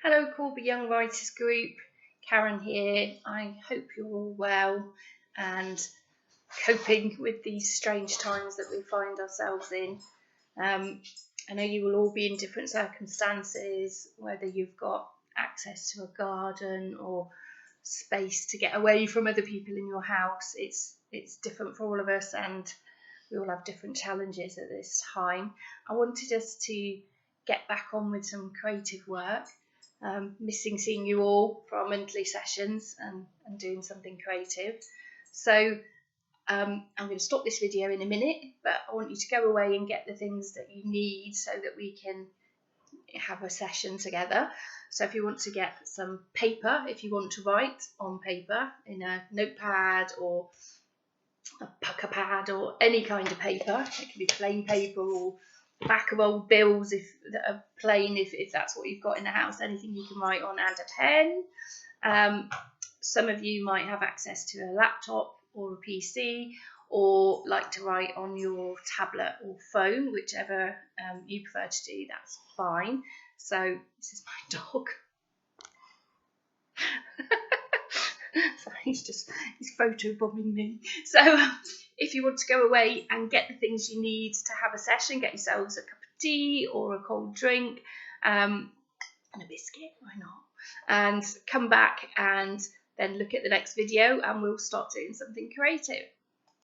Hello Corby Young Writers Group, Karen here. I hope you're all well and coping with these strange times that we find ourselves in. I know you will all be in different circumstances, whether you've got access to a garden or space to get away from other people in your house. It's different for all of us, and we all have different challenges at this time. I wanted us to get back on with some creative work. Missing seeing you all for our monthly sessions and doing something creative. So I'm going to stop this video in a minute, but I want you to go away and get the things that you need so that we can have a session together. So if you want to get some paper, if you want to write on paper in a notepad or a pucker pad or any kind of paper, it can be plain paper or back of old bills that are plain, if that's what you've got in the house, anything you can write on, and a pen. Some of you might have access to a laptop or a PC, or like to write on your tablet or phone, whichever you prefer to do, that's fine. So this is my dog. Sorry, he's photobombing me. So if you want to go away and get the things you need to have a session, get yourselves a cup of tea or a cold drink, and a biscuit, why not? And come back and then look at the next video and we'll start doing something creative.